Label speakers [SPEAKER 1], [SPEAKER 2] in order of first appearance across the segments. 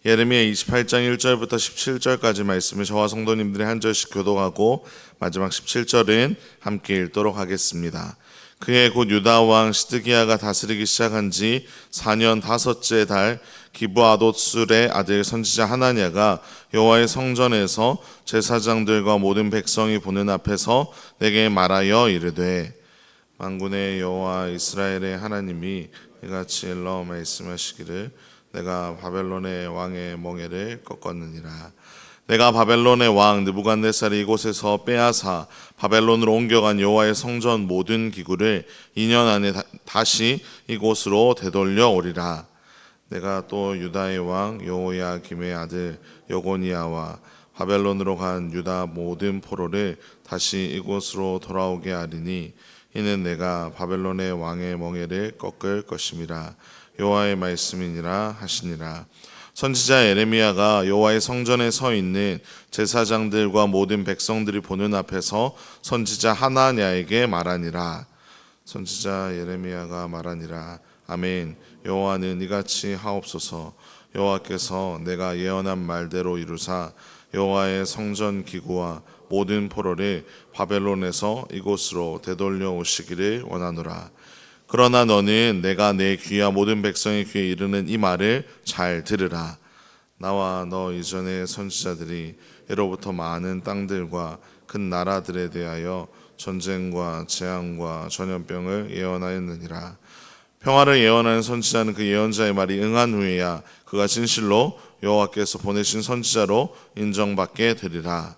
[SPEAKER 1] 예레미야 28장 1절부터 17절까지 말씀을 저와 성도님들이 한 절씩 교독하고 마지막 17절은 함께 읽도록 하겠습니다. 그해 곧 유다 왕 시드기야가 다스리기 시작한 지 4년 다섯째 달 기브아돗술의 아들 선지자 하나냐가 여호와의 성전에서 제사장들과 모든 백성이 보는 앞에서 내게 말하여 이르되, 만군의 여호와 이스라엘의 하나님이 이같이 일러 말씀하시기를, 내가 바벨론의 왕의 멍에를 꺾었느니라. 내가 바벨론의 왕 느부갓네살이 이곳에서 빼앗아 바벨론으로 옮겨간 여호와의 성전 모든 기구를 2년 안에 다시 이곳으로 되돌려 오리라. 내가 또 유다의 왕 여호야김의 아들 여고니아와 바벨론으로 간 유다 모든 포로를 다시 이곳으로 돌아오게 하리니, 이는 내가 바벨론의 왕의 멍에를 꺾을 것임이라. 여호와의 말씀이니라 하시니라. 선지자 예레미야가 여호와의 성전에 서 있는 제사장들과 모든 백성들이 보는 앞에서 선지자 하나냐에게 말하니라. 선지자 예레미야가 말하니라. 아멘. 여호와는 이같이 하옵소서. 여호와께서 내가 예언한 말대로 이루사 여호와의 성전 기구와 모든 포로를 바벨론에서 이곳으로 되돌려 오시기를 원하노라. 그러나 너는 내가 내 귀와 모든 백성의 귀에 이르는 이 말을 잘 들으라. 나와 너 이전의 선지자들이 예로부터 많은 땅들과 큰 나라들에 대하여 전쟁과 재앙과 전염병을 예언하였느니라. 평화를 예언하는 선지자는 그 예언자의 말이 응한 후에야 그가 진실로 여호와께서 보내신 선지자로 인정받게 되리라.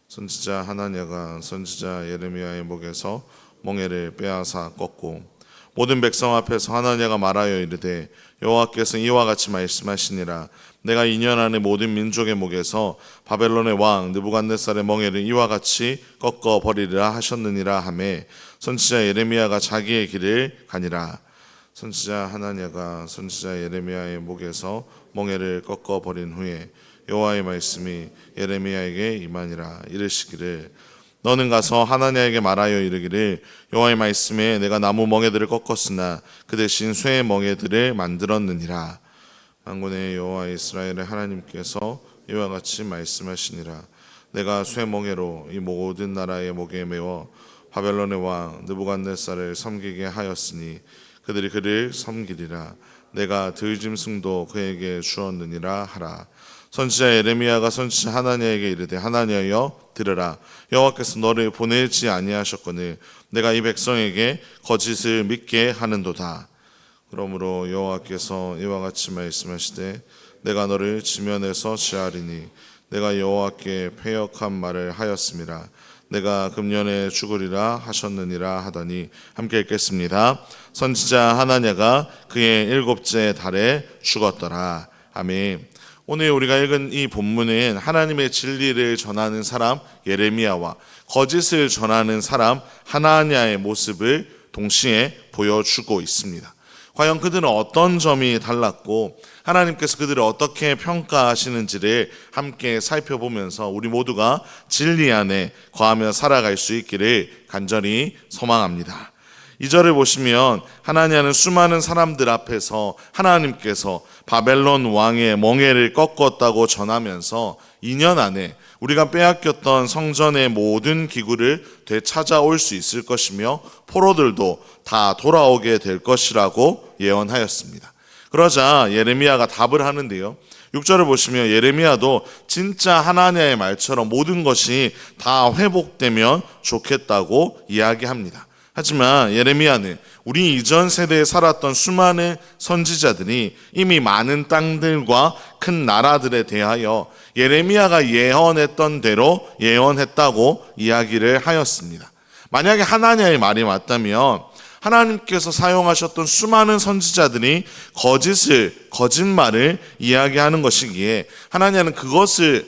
[SPEAKER 1] 선지자 하나냐가 선지자 예레미야의 목에서 멍에를 빼앗아 꺾고 모든 백성 앞에서 하나냐가 말하여 이르되, 여호와께서 이와 같이 말씀하시니라. 내가 2년 안에 모든 민족의 목에서 바벨론의 왕 느부갓네살의 멍에를 이와 같이 꺾어 버리리라 하셨느니라 하매, 선지자 예레미야가 자기의 길을 가니라. 선지자 하나냐가 선지자 예레미야의 목에서 멍에를 꺾어 버린 후에 여호와의 말씀이 예레미야에게 임하니라. 이르시기를, 너는 가서 하나냐에게 말하여 이르기를, 여호와의 말씀에 내가 나무 멍에들을 꺾었으나 그 대신 쇠의 멍에들을 만들었느니라. 만군의 여호와 이스라엘의 하나님께서 이와 같이 말씀하시니라. 내가 쇠 멍에로 이 모든 나라의 목에 메워 바벨론의 왕 느부갓네살을 섬기게 하였으니 그들이 그를 섬기리라. 내가 들짐승도 그에게 주었느니라 하라. 선지자 예레미야가 선지자 하나냐에게 이르되, 하나냐여 들으라. 여호와께서 너를 보내지 아니하셨거늘 내가 이 백성에게 거짓을 믿게 하는도다. 그러므로 여호와께서 이와 같이 말씀하시되, 내가 너를 지면에서 제하리니 내가 여호와께 패역한 말을 하였음이라. 내가 금년에 죽으리라 하셨느니라 하더니, 함께 읽겠습니다. 선지자 하나냐가 그의 7째 달에 죽었더라. 아멘. 오늘 우리가 읽은 이 본문은 하나님의 진리를 전하는 사람 예레미야와 거짓을 전하는 사람 하나냐의 모습을 동시에 보여주고 있습니다. 과연 그들은 어떤 점이 달랐고 하나님께서 그들을 어떻게 평가하시는지를 함께 살펴보면서 우리 모두가 진리 안에 거하며 살아갈 수 있기를 간절히 소망합니다. 2절을 보시면 하나냐는 수많은 사람들 앞에서 하나님께서 바벨론 왕의 멍에를 꺾었다고 전하면서 2년 안에 우리가 빼앗겼던 성전의 모든 기구를 되찾아올 수 있을 것이며 포로들도 다 돌아오게 될 것이라고 예언하였습니다. 그러자 예레미야가 답을 하는데요, 6절을 보시면 예레미야도 진짜 하나냐의 말처럼 모든 것이 다 회복되면 좋겠다고 이야기합니다. 하지만 예레미야는 우리 이전 세대에 살았던 수많은 선지자들이 이미 많은 땅들과 큰 나라들에 대하여 예레미야가 예언했던 대로 예언했다고 이야기를 하였습니다. 만약에 하나냐의 말이 맞다면 하나님께서 사용하셨던 수많은 선지자들이 거짓말을 이야기하는 것이기에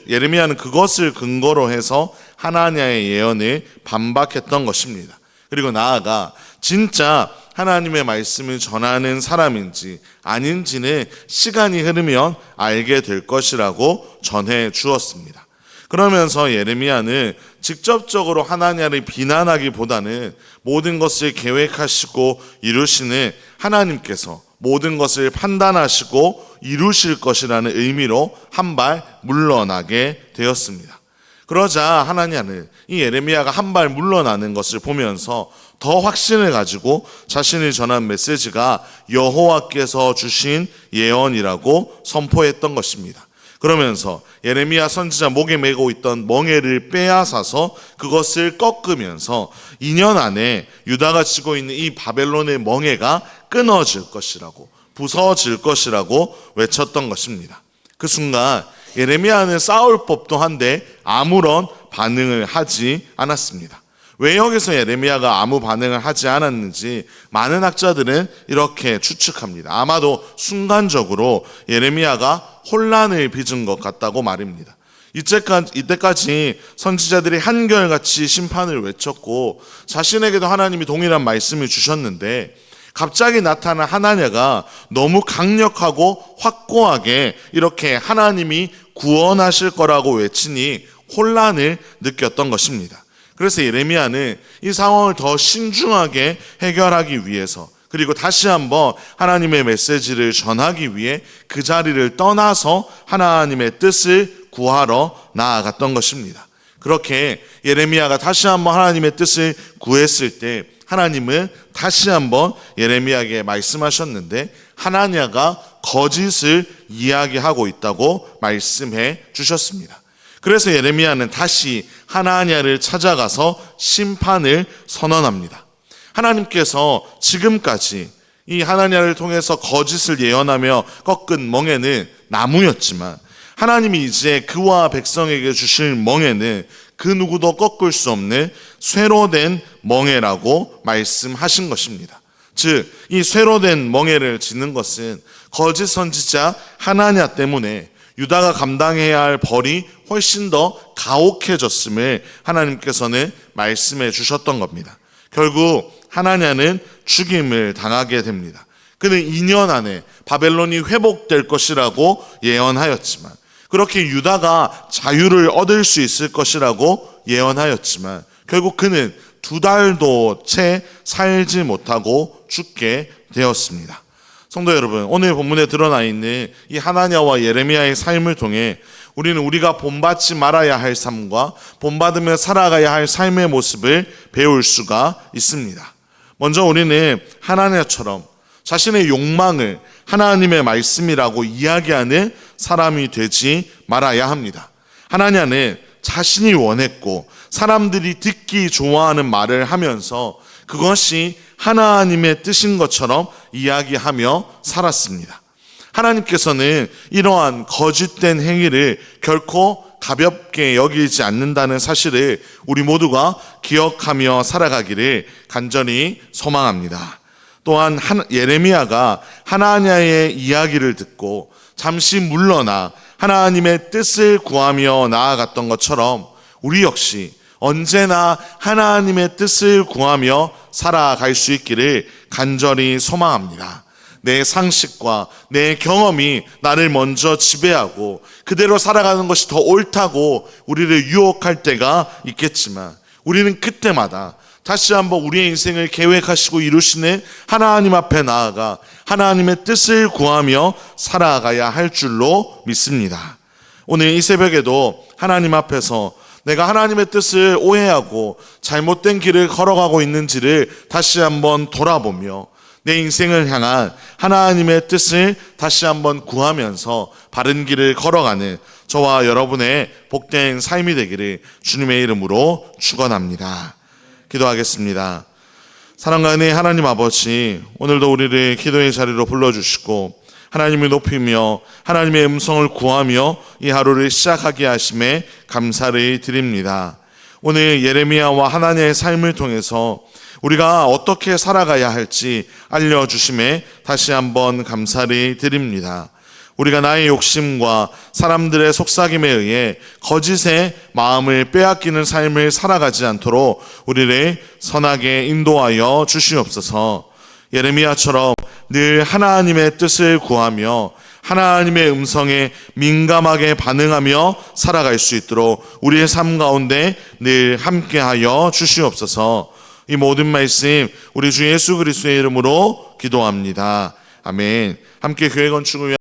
[SPEAKER 1] 예레미야는 그것을 근거로 해서 하나냐의 예언을 반박했던 것입니다. 그리고 나아가 진짜 하나님의 말씀을 전하는 사람인지 아닌지는 시간이 흐르면 알게 될 것이라고 전해 주었습니다. 그러면서 예레미야는 직접적으로 하나냐를 비난하기보다는 모든 것을 계획하시고 이루시는 하나님께서 모든 것을 판단하시고 이루실 것이라는 의미로 한 발 물러나게 되었습니다. 그러자 하나님은 이 예레미야가 한 발 물러나는 것을 보면서 더 확신을 가지고 자신이 전한 메시지가 여호와께서 주신 예언이라고 선포했던 것입니다. 그러면서 예레미야 선지자 목에 메고 있던 멍에를 빼앗아서 그것을 꺾으면서 2년 안에 유다가 쥐고 있는 이 바벨론의 멍에가 끊어질 것이라고, 부서질 것이라고 외쳤던 것입니다. 그 순간 예레미야는 싸울 법도 한데 아무런 반응을 하지 않았습니다. 왜 여기서 예레미야가 아무 반응을 하지 않았는지 많은 학자들은 이렇게 추측합니다. 아마도 순간적으로 예레미야가 혼란을 빚은 것 같다고 말입니다. 이때까지 선지자들이 한결같이 심판을 외쳤고 자신에게도 하나님이 동일한 말씀을 주셨는데 갑자기 나타난 하나냐가 너무 강력하고 확고하게 이렇게 하나님이 구원하실 거라고 외치니 혼란을 느꼈던 것입니다. 그래서 예레미야는 이 상황을 더 신중하게 해결하기 위해서, 그리고 다시 한번 하나님의 메시지를 전하기 위해 그 자리를 떠나서 하나님의 뜻을 구하러 나아갔던 것입니다. 그렇게 예레미야가 다시 한번 하나님의 뜻을 구했을 때 하나님은 다시 한번 예레미야에게 말씀하셨는데 하나냐가 거짓을 이야기하고 있다고 말씀해 주셨습니다. 그래서 예레미야는 다시 하나냐를 찾아가서 심판을 선언합니다. 하나님께서 지금까지 이 하나냐를 통해서 거짓을 예언하며 꺾은 멍에는 나무였지만 하나님이 이제 그와 백성에게 주실 멍에는 그 누구도 꺾을 수 없는 쇠로 된 멍에라고 말씀하신 것입니다. 즉, 이 쇠로 된 멍에를 짓는 것은 거짓 선지자 하나냐 때문에 유다가 감당해야 할 벌이 훨씬 더 가혹해졌음을 하나님께서는 말씀해 주셨던 겁니다. 결국 하나냐는 죽임을 당하게 됩니다. 그는 2년 안에 바벨론이 회복될 것이라고 예언하였지만, 그렇게 유다가 자유를 얻을 수 있을 것이라고 예언하였지만 결국 그는 2달도 채 살지 못하고 죽게 되었습니다. 성도 여러분, 오늘 본문에 드러나 있는 이 하나냐와 예레미야의 삶을 통해 우리는 우리가 본받지 말아야 할 삶과 본받으며 살아가야 할 삶의 모습을 배울 수가 있습니다. 먼저 우리는 하나냐처럼 자신의 욕망을 하나님의 말씀이라고 이야기하는 사람이 되지 말아야 합니다. 하나냐는 자신이 원했고 사람들이 듣기 좋아하는 말을 하면서 그것이 하나님의 뜻인 것처럼 이야기하며 살았습니다. 하나님께서는 이러한 거짓된 행위를 결코 가볍게 여기지 않는다는 사실을 우리 모두가 기억하며 살아가기를 간절히 소망합니다. 또한 예레미야가 하나냐의 이야기를 듣고 잠시 물러나 하나님의 뜻을 구하며 나아갔던 것처럼 우리 역시 언제나 하나님의 뜻을 구하며 살아갈 수 있기를 간절히 소망합니다. 내 상식과 내 경험이 나를 먼저 지배하고 그대로 살아가는 것이 더 옳다고 우리를 유혹할 때가 있겠지만 우리는 그때마다 다시 한번 우리의 인생을 계획하시고 이루시는 하나님 앞에 나아가 하나님의 뜻을 구하며 살아가야 할 줄로 믿습니다. 오늘 이 새벽에도 하나님 앞에서 내가 하나님의 뜻을 오해하고 잘못된 길을 걸어가고 있는지를 다시 한번 돌아보며 내 인생을 향한 하나님의 뜻을 다시 한번 구하면서 바른 길을 걸어가는 저와 여러분의 복된 삶이 되기를 주님의 이름으로 축원합니다. 기도하겠습니다. 사랑과 은혜의 하나님 아버지, 오늘도 우리를 기도의 자리로 불러주시고 하나님을 높이며 하나님의 음성을 구하며 이 하루를 시작하게 하심에 감사를 드립니다. 오늘 예레미야와 하나냐의 삶을 통해서 우리가 어떻게 살아가야 할지 알려주심에 다시 한번 감사를 드립니다. 우리가 나의 욕심과 사람들의 속삭임에 의해 거짓의 마음을 빼앗기는 삶을 살아가지 않도록 우리를 선하게 인도하여 주시옵소서. 예레미야처럼 늘 하나님의 뜻을 구하며 하나님의 음성에 민감하게 반응하며 살아갈 수 있도록 우리의 삶 가운데 늘 함께하여 주시옵소서. 이 모든 말씀 우리 주 예수 그리스도의 이름으로 기도합니다. 아멘. 함께 교회 건축을 위한